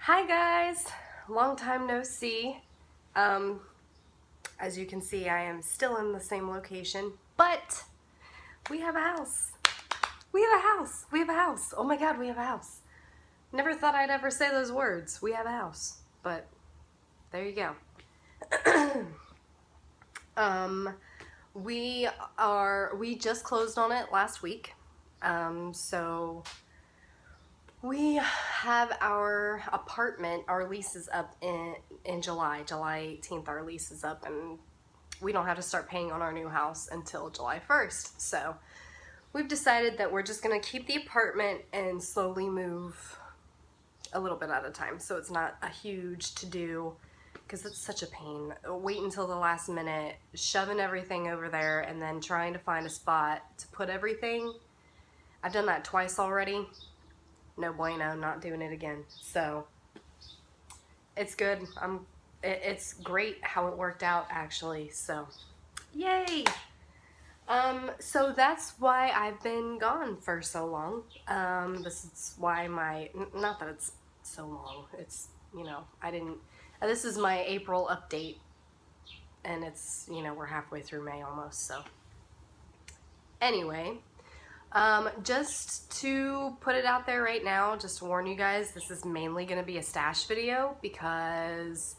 Hi guys, long time no see. As you can see, I am still in the same location, but we have a house. We have a house. We have a house. Oh my God, we have a house. Never thought I'd ever say those words. We have a house, but there you go. um, we just closed on it last week. So we have our apartment, our lease is up in July 18th, our lease is up, and we don't have to start paying on our new house until July 1st. So we've decided that we're just gonna keep the apartment and slowly move a little bit at a time. So it's not a huge to-do, because it's such a pain. Wait until the last minute, shoving everything over there, and then trying to find a spot to put everything. I've done that twice already. No bueno, not doing it again. So it's good. It's great how it worked out actually. So yay. So that's why I've been gone for so long. This is why not that it's so long. It's, this is my April update, and it's, we're halfway through May almost. So anyway, just to put it out there right now, just to warn you guys, this is mainly going to be a stash video because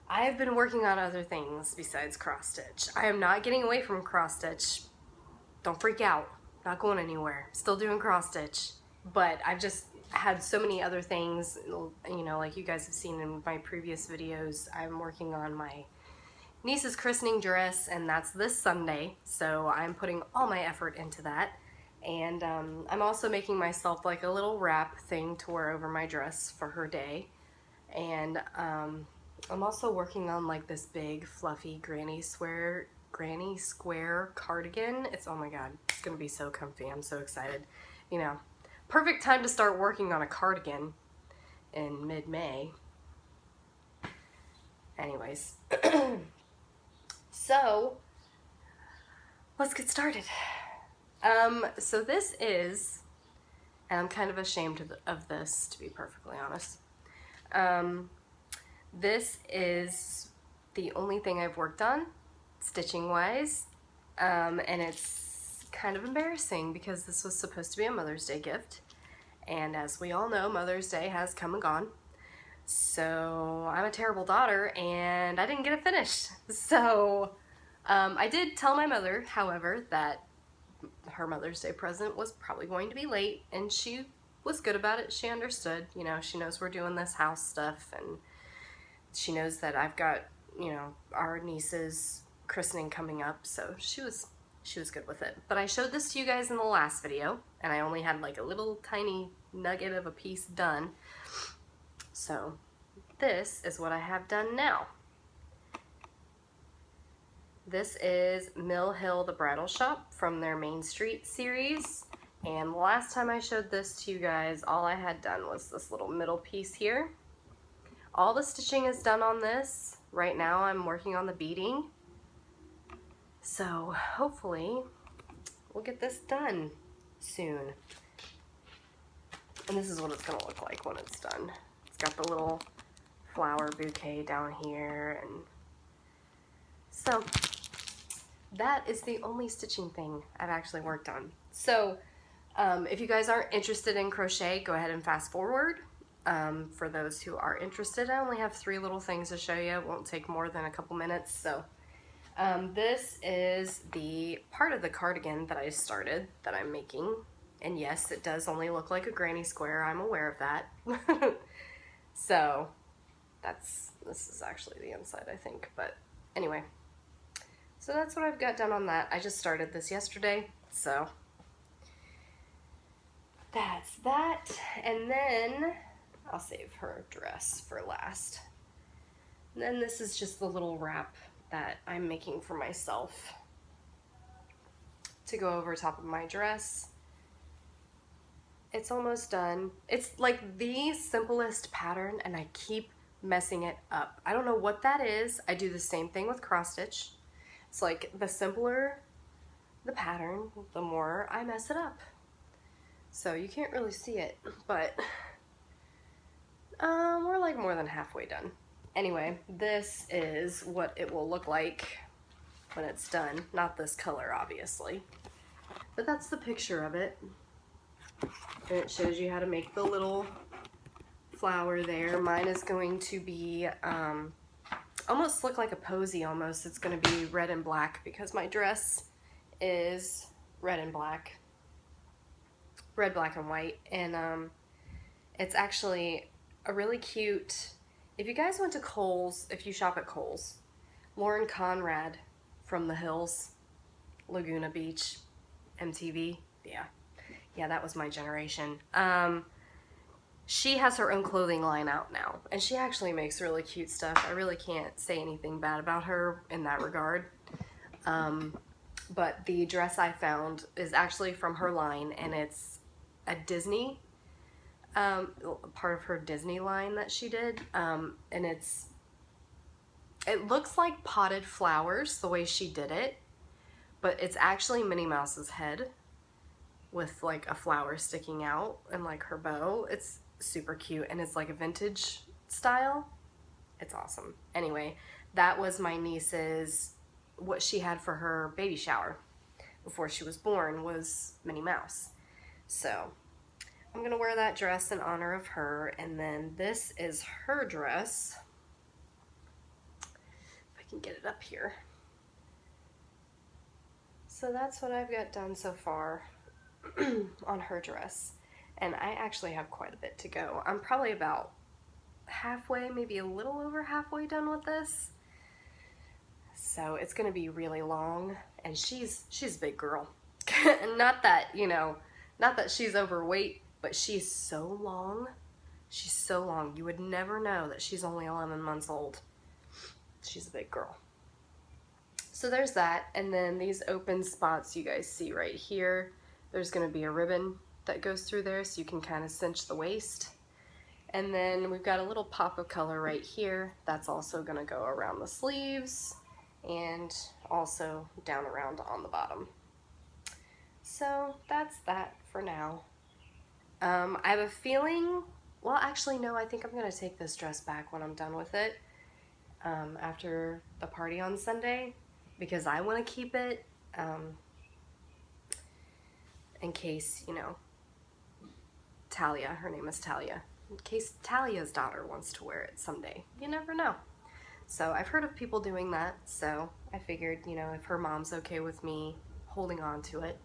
I've been working on other things besides cross stitch. I am not getting away from cross stitch. Don't freak out. Not going anywhere. Still doing cross stitch. But I've just had so many other things, like you guys have seen in my previous videos. I'm working on my niece's christening dress, and that's this Sunday, so I'm putting all my effort into that. And I'm also making myself like a little wrap thing to wear over my dress for her day. And I'm also working on like this big fluffy granny square cardigan. Oh my God, it's gonna be so comfy. I'm so excited. Perfect time to start working on a cardigan in mid-May. Anyways. So let's get started. So this is, and I'm kind of ashamed of this, to be perfectly honest. This is the only thing I've worked on, stitching wise, and it's kind of embarrassing because this was supposed to be a Mother's Day gift, and as we all know, Mother's Day has come and gone. So I'm a terrible daughter and I didn't get it finished. So I did tell my mother, however, that her Mother's Day present was probably going to be late, and she was good about it. She understood, she knows we're doing this house stuff, and she knows that I've got, our niece's christening coming up, so she was good with it. But I showed this to you guys in the last video, and I only had like a little tiny nugget of a piece done. So this is what I have done now. This is Mill Hill the Bridal Shop from their Main Street series. And the last time I showed this to you guys, all I had done was this little middle piece here. All the stitching is done on this. Right now I'm working on the beading. So hopefully we'll get this done soon. And this is what it's gonna look like when it's done. It's got the little flower bouquet down here, and so that is the only stitching thing I've actually worked on. So if you guys aren't interested in crochet, go ahead and fast forward. For those who are interested, I only have 3 little things to show you. It won't take more than a couple minutes. So this is the part of the cardigan that I started, that I'm making. And yes, it does only look like a granny square. I'm aware of that. So this is actually the inside, I think. But anyway, so that's what I've got done on that. I just started this yesterday, so that's that. And then I'll save her dress for last. And then this is just the little wrap that I'm making for myself to go over top of my dress. It's almost done. It's like the simplest pattern, and I keep messing it up. I don't know what that is. I do the same thing with cross stitch. It's like the simpler the pattern, the more I mess it up. So you can't really see it, but We're like more than halfway done. Anyway, this is what it will look like when it's done. Not this color, obviously. But that's the picture of it. And it shows you how to make the little flower there. Mine is going to be almost look like a posy almost. It's going to be red and black because my dress is red and black. Red, black, and white. And it's actually a really cute, if you guys went to Kohl's, if you shop at Kohl's, Lauren Conrad from The Hills, Laguna Beach, MTV, yeah, that was my generation. She has her own clothing line out now, and she actually makes really cute stuff. I really can't say anything bad about her in that regard. But the dress I found is actually from her line, and it's a Disney, part of her Disney line that she did, and it looks like potted flowers the way she did it, but it's actually Minnie Mouse's head with like a flower sticking out and like her bow. It's super cute, and it's like a vintage style. It's awesome. Anyway, that was my niece's, what she had for her baby shower before she was born was Minnie Mouse. So I'm gonna wear that dress in honor of her, and then this is her dress. If I can get it up here. So that's what I've got done so far on her dress. And I actually have quite a bit to go. I'm probably about halfway, maybe a little over halfway done with this. So it's gonna be really long, and she's a big girl. And not that, you know, not that she's overweight, but she's so long. She's so long. You would never know that she's only 11 months old. She's a big girl. So there's that, and then these open spots you guys see right here, there's gonna be a ribbon that goes through there so you can kind of cinch the waist. And then we've got a little pop of color right here. That's also gonna go around the sleeves and also down around on the bottom. So that's that for now. I have a feeling, well actually no, I think I'm gonna take this dress back when I'm done with it after the party on Sunday, because I want to keep it in case, you know, Talia, her name is Talia, in case Talia's daughter wants to wear it someday. You never know. So I've heard of people doing that, so I figured, you know, if her mom's okay with me holding on to it.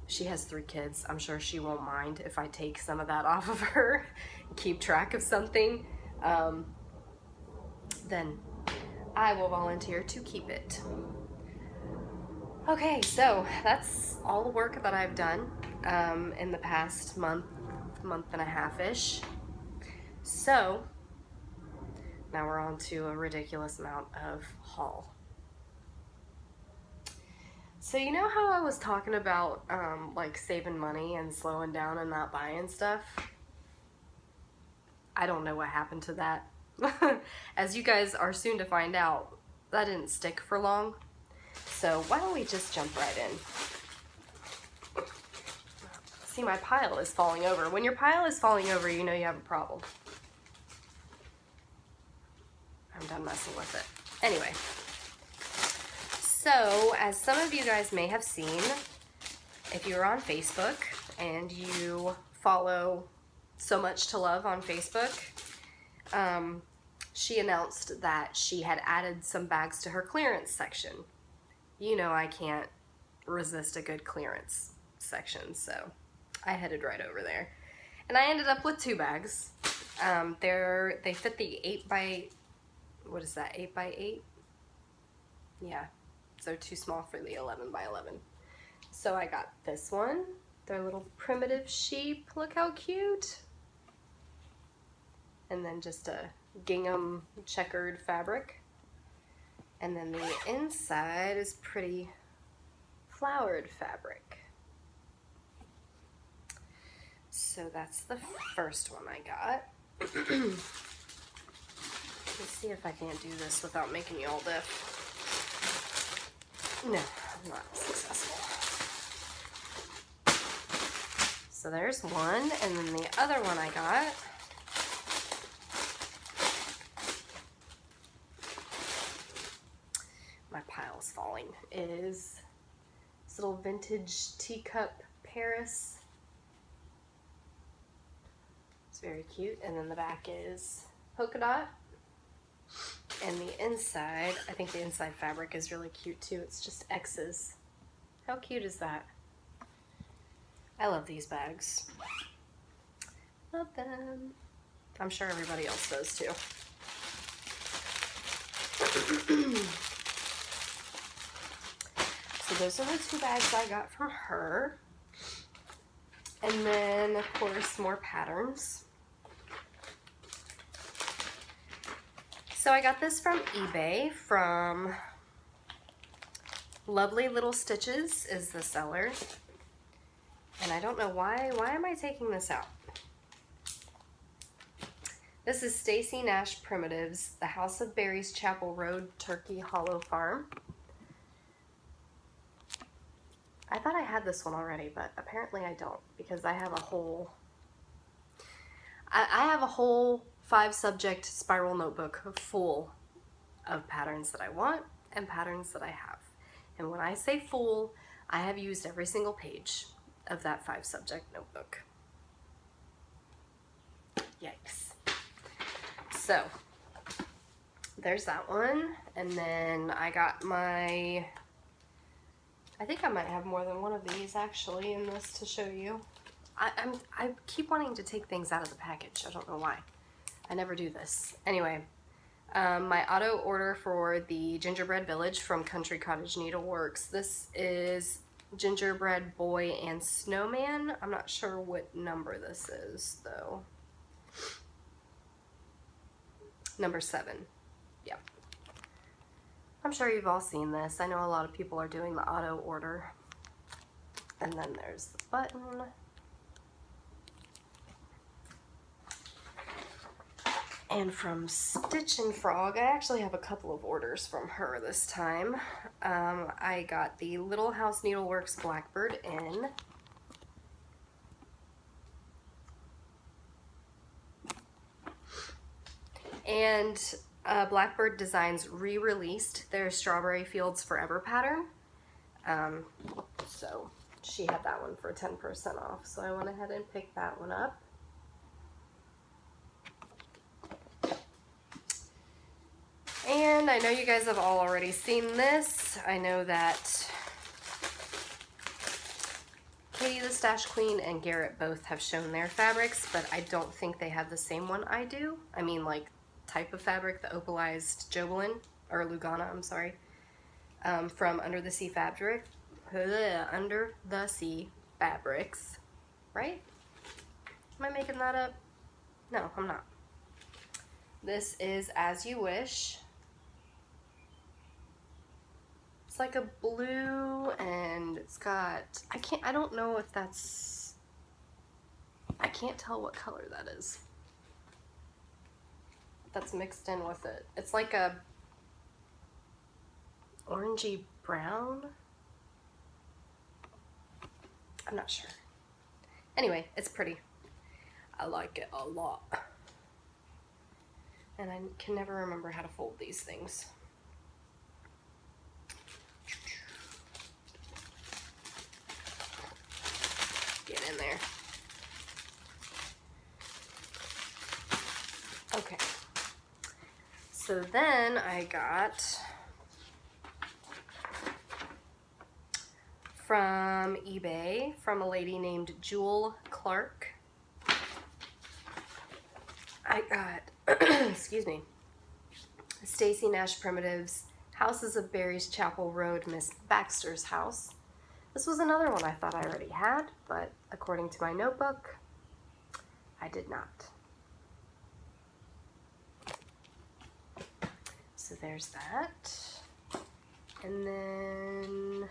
She has 3 kids. I'm sure she won't mind if I take some of that off of her, keep track of something. Then I will volunteer to keep it. Okay, so that's all the work that I've done in the past month and a half-ish. So now we're on to a ridiculous amount of haul. So you know how I was talking about like saving money and slowing down and not buying stuff? I don't know what happened to that. As you guys are soon to find out, that didn't stick for long. So why don't we just jump right in? See, my pile is falling over. When your pile is falling over, you know you have a problem. I'm done messing with it. Anyway. So, as some of you guys may have seen, if you're on Facebook and you follow So Much to Love on Facebook, she announced that she had added some bags to her clearance section. You know I can't resist a good clearance section, so I headed right over there. And I ended up with 2 bags. They fit the 8x, what is that, 8x8? Yeah. So too small for the 11x11. So I got this one. They're little primitive sheep. Look how cute. And then just a gingham checkered fabric. And then the inside is pretty flowered fabric. So that's the first one I got. Let's see if I can't do this without making you all deaf. No, I'm not successful. So there's one, and then the other one I got nails falling, is this little vintage teacup Paris. It's very cute. And then the back is polka dot. And the inside, I think the inside fabric is really cute too. It's just X's. How cute is that? I love these bags. Love them. I'm sure everybody else does too. So those are the two bags I got from her. And then, of course, more patterns. So I got this from eBay from Lovely Little Stitches is the seller. And I don't know why am I taking this out? This is Stacy Nash Primitives, the House of Berries, Chapel Road, Turkey Hollow Farm. I thought I had this one already, but apparently I don't, because I have a whole, I have a whole 5-subject spiral notebook full of patterns that I want and patterns that I have. And when I say full, I have used every single page of that 5-subject notebook. Yikes. So, there's that one. And then I got my, I think I might have more than one of these actually in this to show you. I keep wanting to take things out of the package. I don't know why. I never do this. Anyway, my auto order for the Gingerbread Village from Country Cottage Needleworks. This is Gingerbread Boy and Snowman. I'm not sure what number this is though. Number 7. Yep. I'm sure you've all seen this. I know a lot of people are doing the auto order. And then there's the button. And from Stitch and Frog, I actually have a couple of orders from her this time. I got the Little House Needleworks Blackbird in. And Blackbird Designs re-released their Strawberry Fields Forever pattern. So she had that one for 10% off. So I went ahead and picked that one up. And I know you guys have all already seen this. I know that Katie the Stash Queen and Garrett both have shown their fabrics, but I don't think they have the same one I do. I mean, like, type of fabric, the opalized Jobelin, or Lugana, I'm sorry, from Under the Sea Fabric, Under the Sea Fabrics, right? Am I making that up? No, I'm not. This is As You Wish. It's like a blue, and it's got, I don't know if that's, I can't tell what color that is. That's mixed in with it. It's like a orangey brown. I'm not sure. Anyway, it's pretty. I like it a lot. And I can never remember how to fold these things. Get in there. Okay. So then I got from eBay from a lady named Jewel Clark. I got, excuse me, Stacy Nash Primitives, Houses of Berries, Chapel Road, Miss Baxter's house. This was another one I thought I already had, but according to my notebook, I did not. So there's that. And then,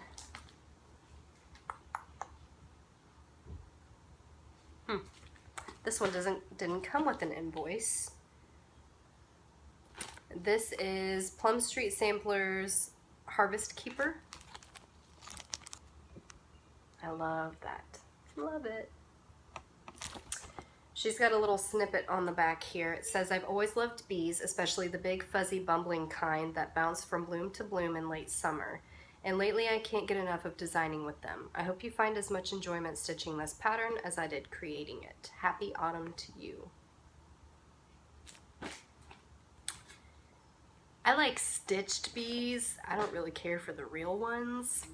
this one didn't come with an invoice. This is Plum Street Samplers Harvest Keeper. I love that. Love it. She's got a little snippet on the back here. It says, I've always loved bees, especially the big fuzzy bumbling kind that bounce from bloom to bloom in late summer. And lately I can't get enough of designing with them. I hope you find as much enjoyment stitching this pattern as I did creating it. Happy autumn to you. I like stitched bees. I don't really care for the real ones.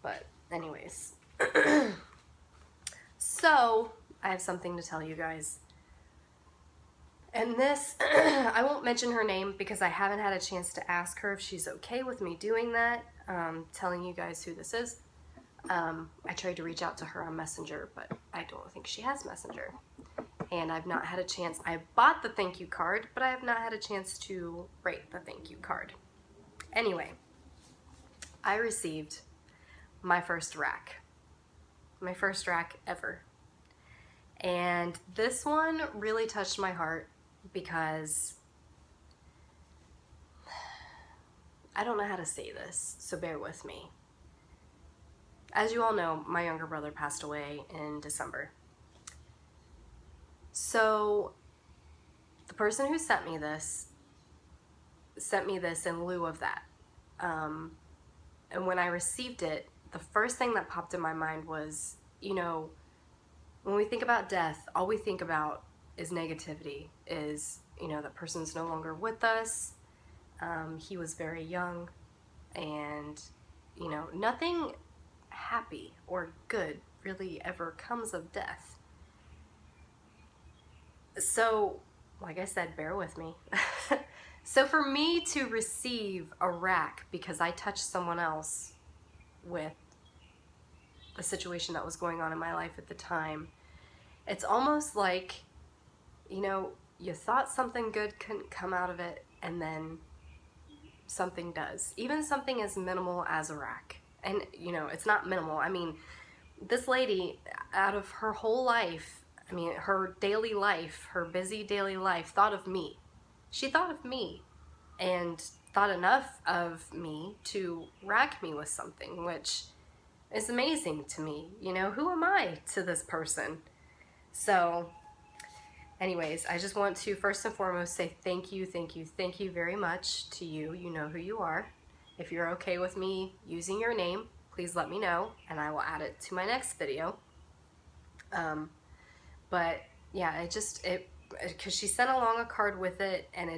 But anyways. So, I have something to tell you guys. And this, I won't mention her name because I haven't had a chance to ask her if she's okay with me doing that, telling you guys who this is. I tried to reach out to her on Messenger, but I don't think she has Messenger. And I've not had a chance. I bought the thank you card, but I have not had a chance to write the thank you card. Anyway, I received my first rack. My first rack ever. And this one really touched my heart because I don't know how to say this, so bear with me. As you all know, my younger brother passed away in December. So the person who sent me this in lieu of that. And when I received it, the first thing that popped in my mind was, you know, when we think about death, all we think about is negativity, is, you know, that person's no longer with us, he was very young, and, you know, nothing happy or good really ever comes of death. So, like I said, bear with me. So for me to receive a rack because I touched someone else with the situation that was going on in my life at the time, it's almost like, you know, you thought something good couldn't come out of it, and then something does. Even something as minimal as a rack. And, you know, it's not minimal. I mean, this lady, out of her whole life, I mean, her daily life, her busy daily life, thought of me. She thought of me and thought enough of me to rack me with something, which is amazing to me. You know, who am I to this person? So, anyways, I just want to first and foremost say thank you very much to you. You know who you are. If you're okay with me using your name, please let me know, and I will add it to my next video. But yeah, because she sent along a card with it, and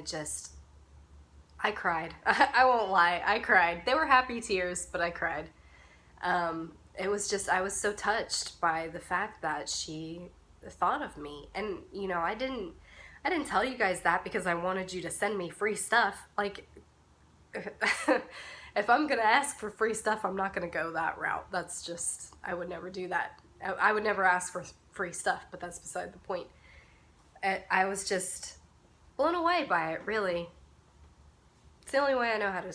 I cried. I won't lie, I cried. They were happy tears, but I cried. It was just, I was so touched by the fact that she thought of me. And, you know, I didn't tell you guys that because I wanted you to send me free stuff. Like, if I'm gonna ask for free stuff, I'm not gonna go that route. That's just, I would never do that. I would never ask for free stuff, but that's beside the point. I was just blown away by it, really. It's the only way I know how to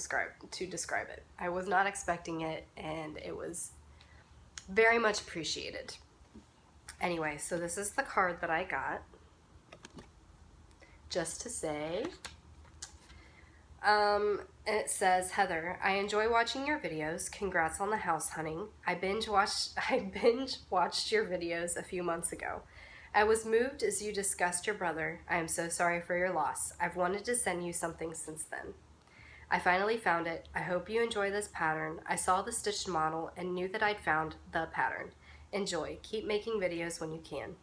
describe it. I was not expecting it, and it was very much appreciated. Anyway, so this is the card that I got. Just to say, and it says, Heather, I enjoy watching your videos. Congrats on the house hunting. I binge watched your videos a few months ago. I was moved as you discussed your brother. I am so sorry for your loss. I've wanted to send you something since then. I finally found it. I hope you enjoy this pattern. I saw the stitched model and knew that I'd found the pattern. Enjoy. Keep making videos when you can.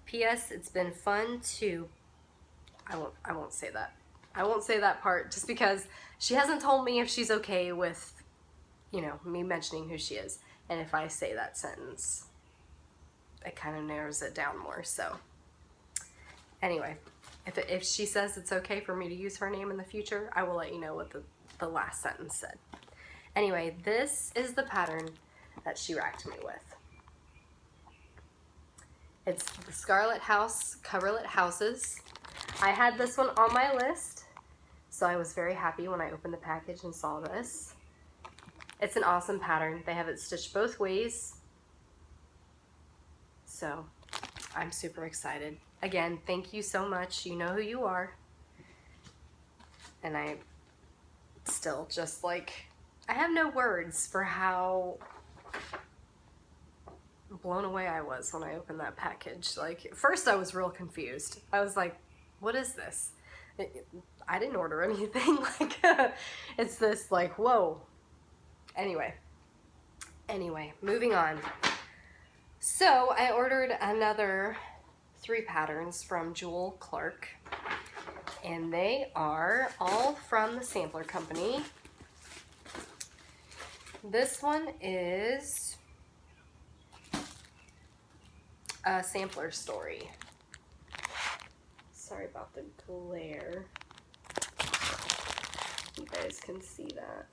P.S. It's been fun to... I won't say that. I won't say that part just because she hasn't told me if she's okay with, you know, me mentioning who she is. And if I say that sentence, it kind of narrows it down more. So anyway, if she says it's okay for me to use her name in the future, I will let you know what the last sentence said. Anyway, this is the pattern that she racked me with. It's the Scarlet House Coverlet Houses. I had this one on my list, so I was very happy when I opened the package and saw this. It's an awesome pattern. They have it stitched both ways, so I'm super excited. Again, thank you so much. You know who you are. And I still just like, I have no words for how blown away I was when I opened that package. Like, at first I was real confused. I was like, what is this? I didn't order anything. Like, it's this like, whoa. Anyway, moving on. So I ordered another 3 patterns from Jewel Clark, and they are all from the Sampler Company. This one is a sampler story. Sorry about the glare. You guys can see that.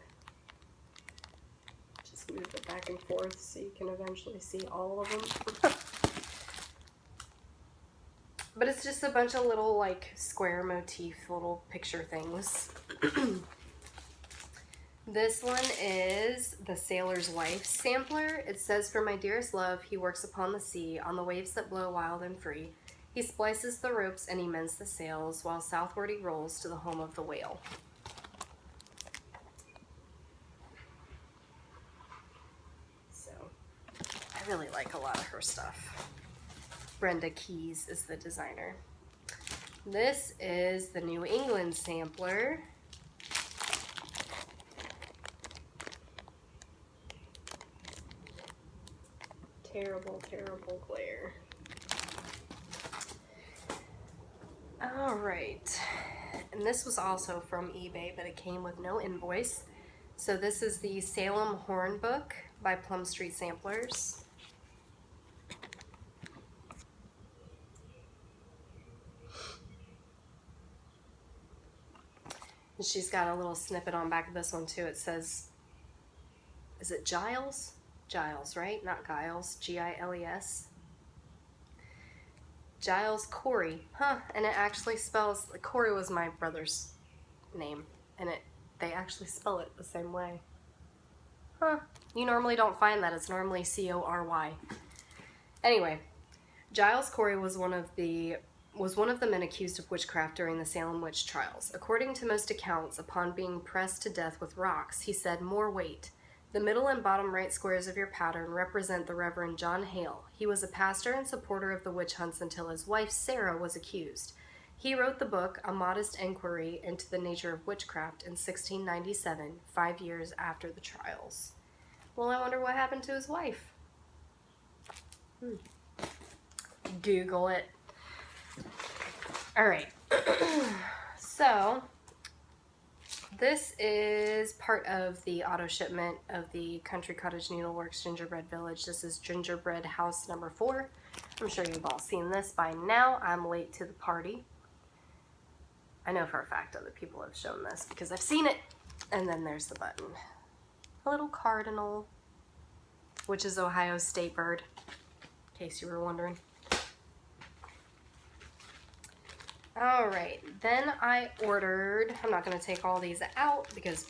Just move it back and forth so you can eventually see all of them. But it's just a bunch of little like square motif little picture things. This one is the Sailor's Wife sampler. It says, "For my dearest love, he works upon the sea, on the waves that blow wild and free. He splices the ropes and he mends the sails, while southward he rolls to the home of the whale." So, I really like a lot of her stuff. Brenda Keyes is the designer. This is the New England sampler. Terrible, terrible glare. All right, and this was also from eBay, but it came with no invoice. So this is the Salem Horn Book by Plum Street Samplers. And she's got a little snippet on back of this one too. It says, is it Giles? Giles, right? Not Giles. Giles. Giles Corey. Huh. And it actually spells, Corey was my brother's name. And they actually spell it the same way. Huh. You normally don't find that. It's normally C-O-R-Y. Anyway, Giles Corey was one of the men accused of witchcraft during the Salem witch trials. According to most accounts, upon being pressed to death with rocks, he said, "More weight. The middle and bottom right squares of your pattern represent the Reverend John Hale. He was a pastor and supporter of the witch hunts until his wife Sarah was accused. He wrote the book, A Modest Enquiry into the Nature of Witchcraft, in 1697, 5 years after the trials." Well, I wonder what happened to his wife. Google it. All right. So this is part of the auto shipment of the Country Cottage Needleworks Gingerbread Village. This is Gingerbread House number 4. I'm sure you've all seen this by now. I'm late to the party. I know for a fact other people have shown this because I've seen it. And then there's the button. A little cardinal, which is Ohio State bird, in case you were wondering. All right, then I ordered, I'm not going to take all these out because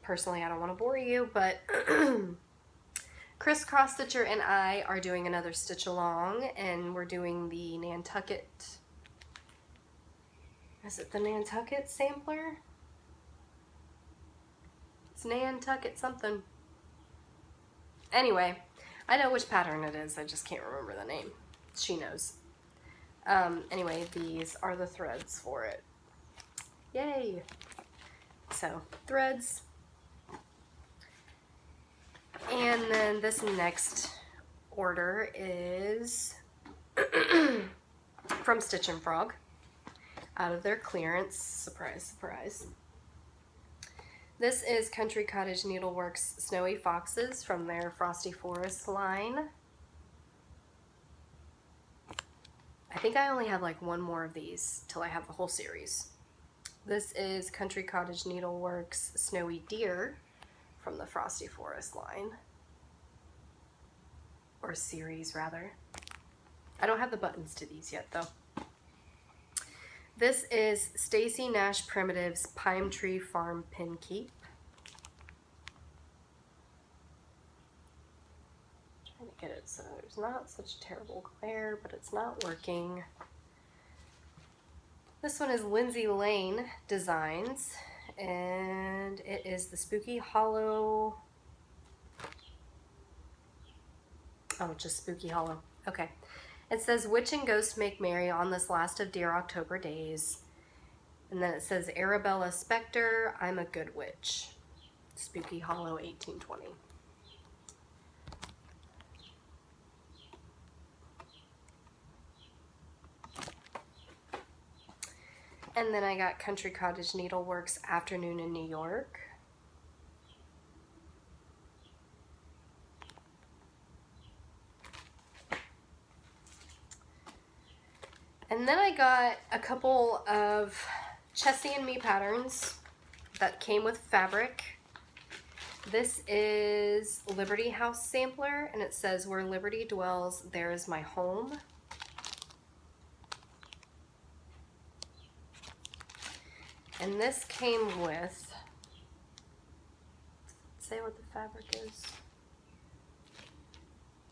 personally I don't want to bore you, but Chris Cross Stitcher and I are doing another stitch along, and we're doing the Nantucket, is it the Nantucket sampler? It's Nantucket something. Anyway, I know which pattern it is, I just can't remember the name. She knows. Anyway, these are the threads for it. Yay! So, threads. And then this next order is from Stitch and Frog, out of their clearance. Surprise, surprise. This is Country Cottage Needleworks Snowy Foxes from their Frosty Forest line. I think I only have like one more of these till I have the whole series. This is Country Cottage Needleworks Snowy Deer from the Frosty Forest line. Or series, rather. I don't have the buttons to these yet, though. This is Stacy Nash Primitive's Pine Tree Farm Pin Keep. Trying to get it so there's not such terrible glare, but it's not working. This one is Lindsay Lane Designs, and it is the Spooky Hollow Oh, just Spooky Hollow. Okay. It says, witch and ghost make merry on this last of dear October days. And then it says, Arabella Spectre, I'm a good witch. Spooky Hollow, 1820. And then I got Country Cottage Needleworks Afternoon in New York. And then I got a couple of Chessie and Me patterns that came with fabric. This is Liberty House Sampler, and it says, where liberty dwells, there is my home. And this came with, say what the fabric is.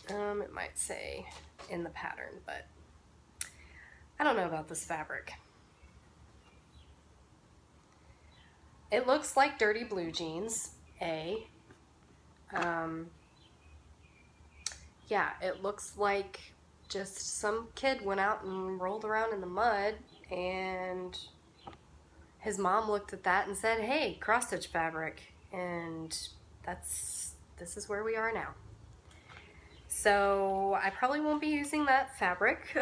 It might say in the pattern, but I don't know about this fabric. It looks like dirty blue jeans, yeah, it looks like just some kid went out and rolled around in the mud, and his mom looked at that and said, hey, cross-stitch fabric, and this is where we are now. So I probably won't be using that fabric.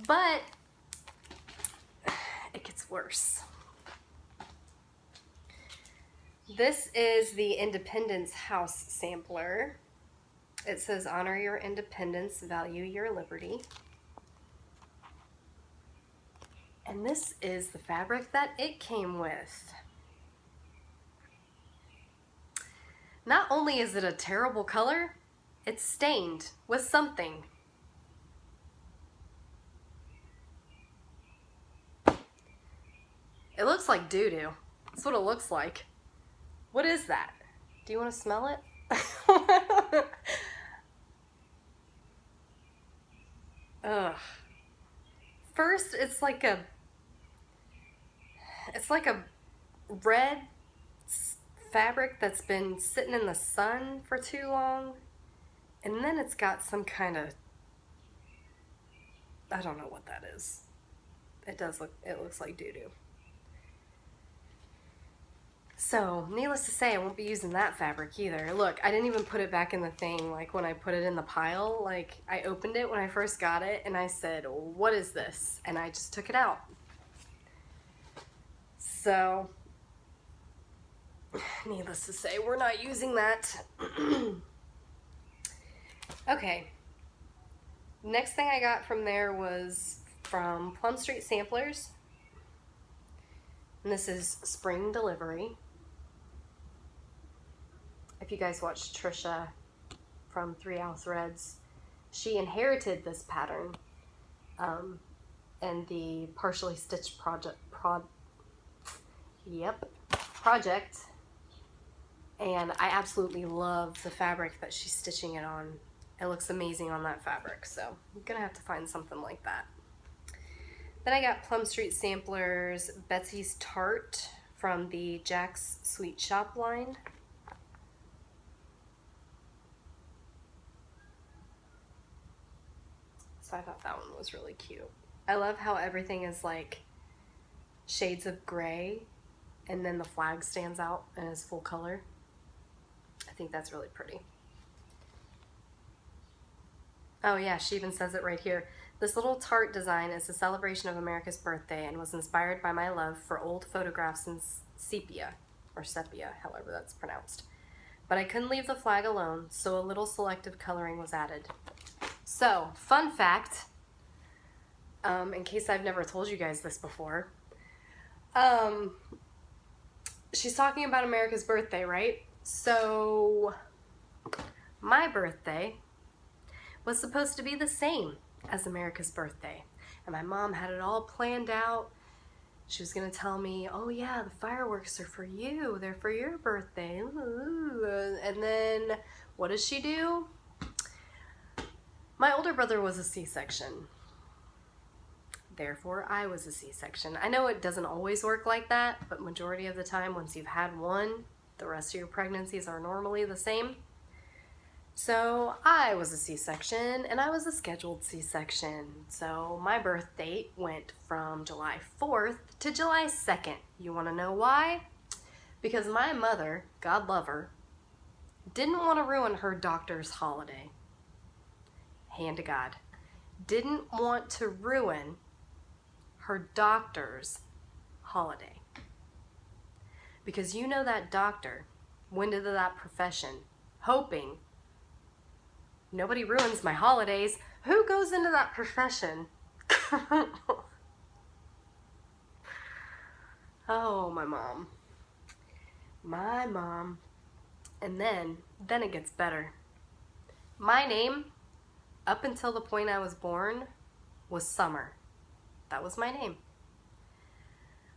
But it gets worse. This is the Independence House Sampler. It says, honor your independence, value your liberty. And this is the fabric that it came with. Not only is it a terrible color, it's stained with something. It looks like doo-doo. That's what it looks like. What is that? Do you want to smell it? Ugh. First, it's like a red fabric that's been sitting in the sun for too long. And then it's got some kind of, I don't know what that is. It looks like doo-doo. So, needless to say, I won't be using that fabric either. Look, I didn't even put it back in the thing, like when I put it in the pile. Like, I opened it when I first got it, and I said, what is this? And I just took it out. So, needless to say, we're not using that. Okay. Next thing I got from there was from Plum Street Samplers. And this is Spring Delivery. If you guys watched Trisha from 3 Owl Threads, she inherited this pattern and the partially stitched project, and I absolutely love the fabric that she's stitching it on. It looks amazing on that fabric, so I'm gonna have to find something like that. Then I got Plum Street Samplers Betsy's Tart from the Jack's Sweet Shop line. So I thought that one was really cute. I love how everything is like shades of gray and then the flag stands out and is full color. I think that's really pretty. Oh yeah, she even says it right here. This little tart design is a celebration of America's birthday and was inspired by my love for old photographs in sepia, or sepia, however that's pronounced. But I couldn't leave the flag alone, so a little selective coloring was added. So, fun fact, in case I've never told you guys this before, she's talking about America's birthday, right? So, my birthday was supposed to be the same as America's birthday. And my mom had it all planned out. She was gonna tell me, oh yeah, the fireworks are for you. They're for your birthday. Ooh. And then, what does she do? My older brother was a C-section. Therefore, I was a C-section. I know it doesn't always work like that, but majority of the time, once you've had one, The rest of your pregnancies are normally the same. So I was a C-section, and I was a scheduled C-section. So my birth date went from July 4th to July 2nd. You want to know why? Because my mother, God love her, didn't want to ruin her doctor's holiday. Hand to God. Didn't want to ruin her doctor's holiday. Because you know that doctor went into that profession hoping nobody ruins my holidays. Who goes into that profession? Oh, my mom. My mom. And then it gets better. My name, up until the point I was born, was Summer. That was my name.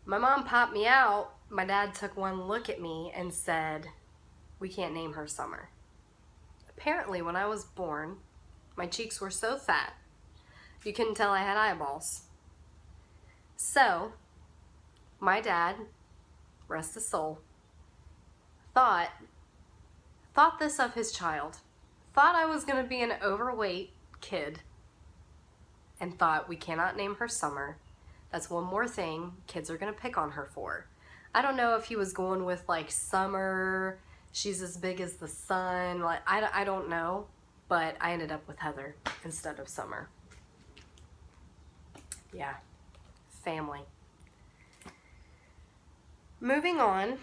My mom popped me out. My dad took one look at me and said, "We can't name her Summer." Apparently, when I was born, my cheeks were so fat, you couldn't tell I had eyeballs. So, my dad, rest his soul, thought this of his child. Thought I was going to be an overweight kid and thought, we cannot name her Summer. That's one more thing kids are going to pick on her for. I don't know if he was going with like Summer, she's as big as the sun. Like I don't know, but I ended up with Heather instead of Summer. Yeah, family. Moving on,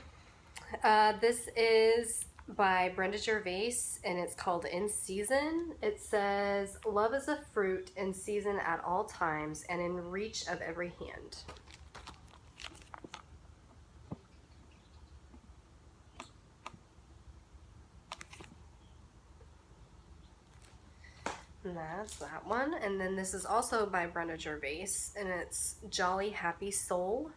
this is by Brenda Gervais, and it's called In Season. It says, "Love is a fruit in season at all times and in reach of every hand." And that's that one. And then this is also by Brenda Gervais, and it's Jolly Happy Soul.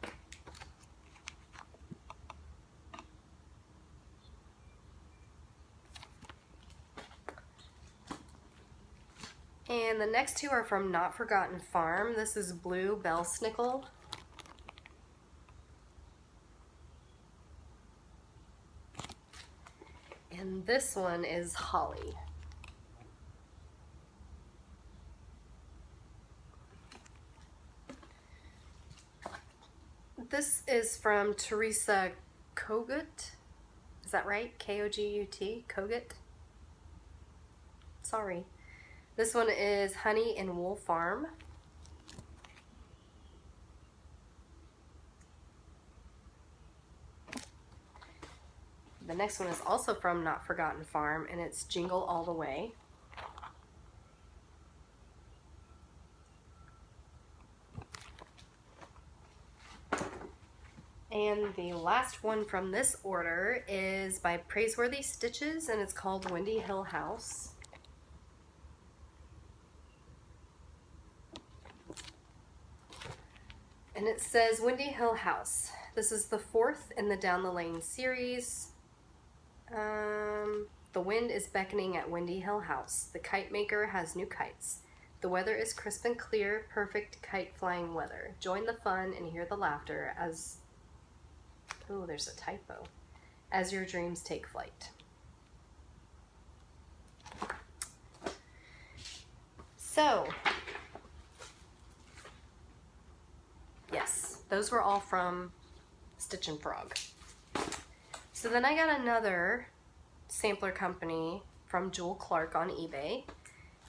And the next two are from Not Forgotten Farm. This is Blue Bell Snickle. And this one is Holly. This is from Teresa Kogut. Is that right? K-O-G-U-T? Kogut? Sorry. This one is Honey and Wool Farm. The next one is also from Not Forgotten Farm, and it's Jingle All the Way. And the last one from this order is by Praiseworthy Stitches, and it's called Windy Hill House. And it says, Windy Hill House. This is the fourth in the Down the Lane series. The wind is beckoning at Windy Hill House. The kite maker has new kites. The weather is crisp and clear, perfect kite flying weather. Join the fun and hear the laughter as... Oh, there's a typo. As your dreams take flight. So, yes, those were all from Stitch and Frog. So then I got another sampler company from Jewel Clark on eBay,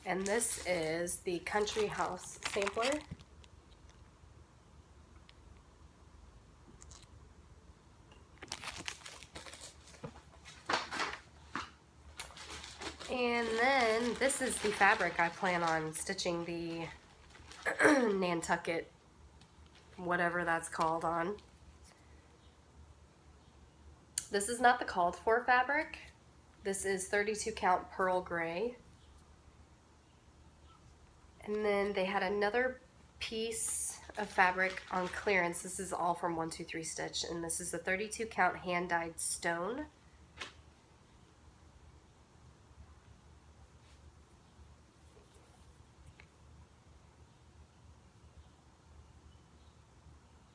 and this is the Country House sampler. And then this is the fabric I plan on stitching the Nantucket, whatever that's called, on. This is not the called for fabric. This is 32 count pearl gray. And then they had another piece of fabric on clearance. This is all from 123 Stitch, and this is the 32 count hand dyed stone.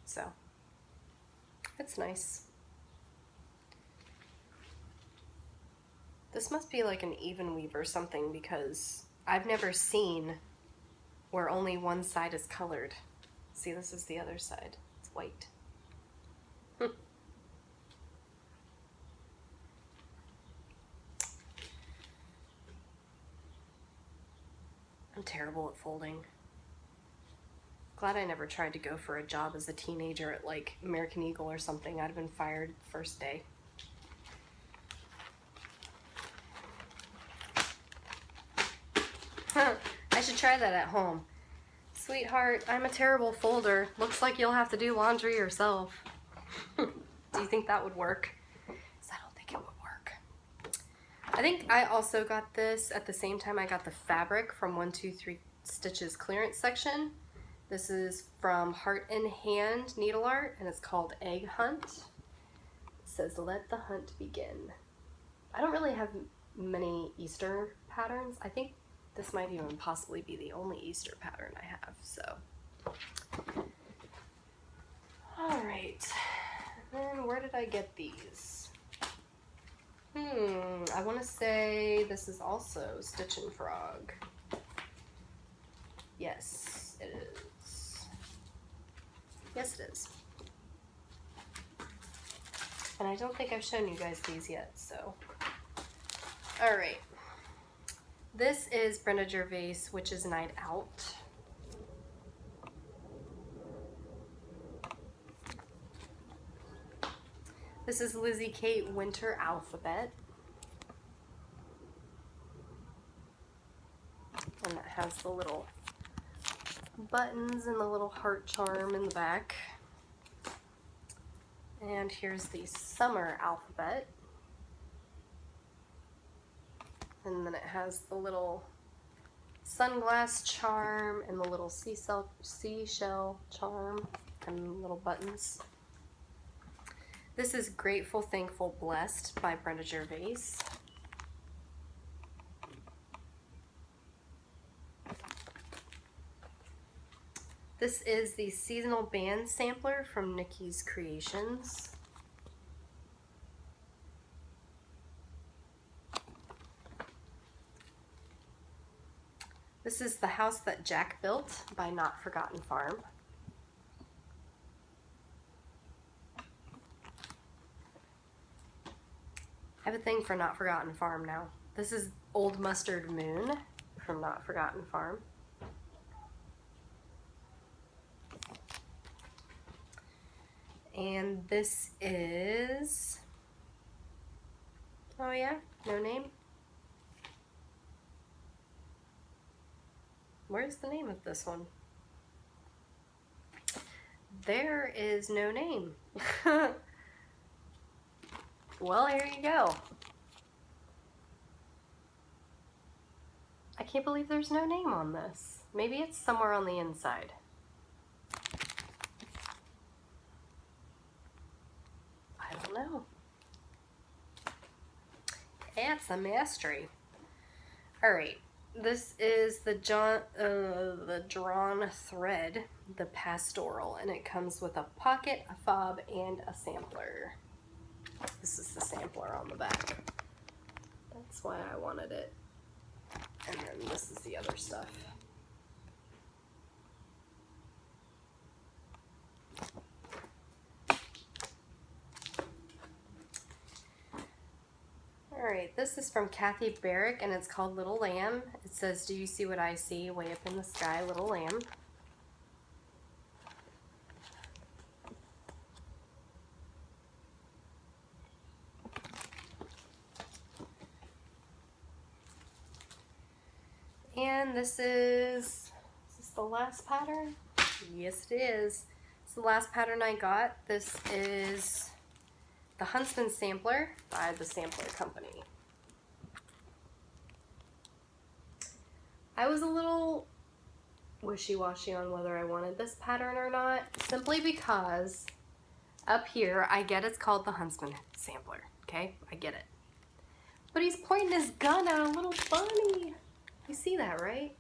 So, it's nice. This must be like an even weave or something, because I've never seen where only one side is colored. See, this is the other side. It's white. I'm terrible at folding. Glad I never tried to go for a job as a teenager at like American Eagle or something. I'd have been fired first day. I should try that at home. Sweetheart, I'm a terrible folder. Looks like you'll have to do laundry yourself. Do you think that would work? Because I don't think it would work. I think I also got this at the same time I got the fabric from 123 Stitches clearance section. This is from Heart in Hand Needle Art, and it's called Egg Hunt. It says, "Let the hunt begin." I don't really have many Easter patterns. I think this might even possibly be the only Easter pattern I have, so. All right, and then where did I get these? I want to say this is also Stitch and Frog. Yes, it is. Yes, it is. And I don't think I've shown you guys these yet, so. All right. This is Brenda Gervais, Witch's Night Out. This is Lizzie Kate Winter Alphabet. And it has the little buttons and the little heart charm in the back. And here's the Summer Alphabet. And then it has the little sunglass charm and the little seashell charm and little buttons. This is Grateful, Thankful, Blessed by Brenda Gervais. This is the Seasonal Band Sampler from Nikki's Creations. This is The House That Jack Built by Not Forgotten Farm. I have a thing for Not Forgotten Farm now. This is Old Mustard Moon from Not Forgotten Farm. And this is, oh yeah, no name. Where's the name of this one? There is no name. Well, here you go. I can't believe there's no name on this. Maybe it's somewhere on the inside. I don't know. It's a mystery. All right. This is the Drawn Thread, the Pastoral, and it comes with a pocket, a fob, and a sampler. This is the sampler on the back. That's why I wanted it. And then this is the other stuff. Alright, this is from Kathy Barrick, and it's called Little Lamb. It says, "Do you see what I see way up in the sky, little lamb?" And this is this the last pattern? Yes, it is. It's the last pattern I got. This is the Huntsman Sampler by the Sampler Company. I was a little wishy-washy on whether I wanted this pattern or not, simply because up here, I get it's called the Huntsman Sampler, okay? I get it. But he's pointing his gun at a little bunny. You see that, right?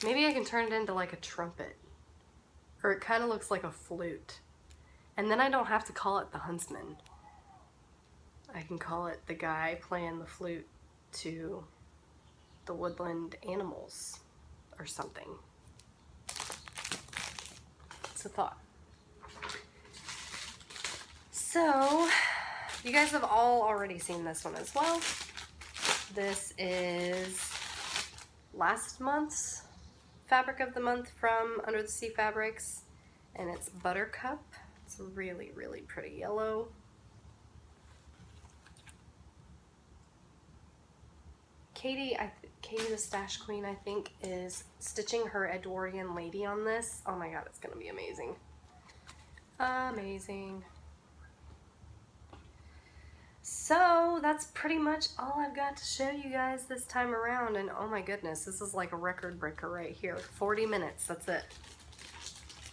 Maybe I can turn it into like a trumpet. Or it kind of looks like a flute. And then I don't have to call it the Huntsman. I can call it the guy playing the flute to the woodland animals or something. It's a thought. So, you guys have all already seen this one as well. This is last month's fabric of the month from Under the Sea Fabrics, and it's Buttercup. It's really, really pretty yellow. Katie the Stash Queen, I think, is stitching her Edwardian lady on this. Oh my god, it's gonna be amazing. Amazing. So that's pretty much all I've got to show you guys this time around, and oh my goodness, this is like a record breaker right here. 40 minutes, that's it.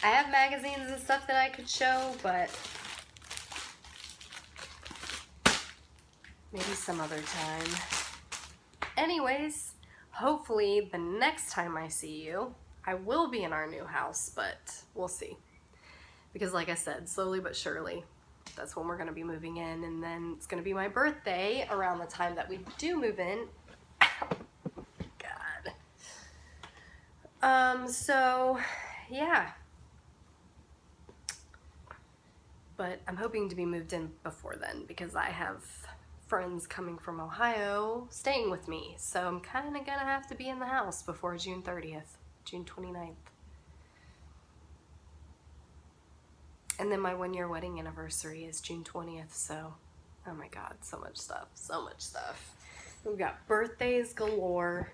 I have magazines and stuff that I could show, but maybe some other time. Anyways, hopefully the next time I see you, I will be in our new house, but we'll see. Because like I said, slowly but surely, that's when we're going to be moving in, and then it's going to be my birthday around the time that we do move in. God. So, yeah. But I'm hoping to be moved in before then, because I have friends coming from Ohio staying with me, so I'm kind of gonna have to be in the house before June 30th, June 29th. And then my 1-year wedding anniversary is June 20th, so oh my god, so much stuff, so much stuff. We've got birthdays galore.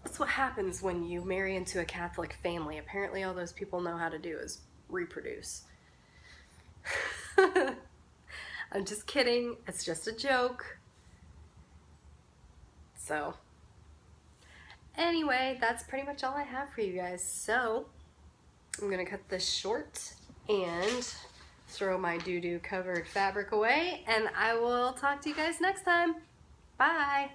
That's what happens when you marry into a Catholic family. Apparently all those people know how to do is reproduce. I'm just kidding. It's just a joke. So, anyway, that's pretty much all I have for you guys. So, I'm going to cut this short and throw my doo-doo covered fabric away, and I will talk to you guys next time. Bye!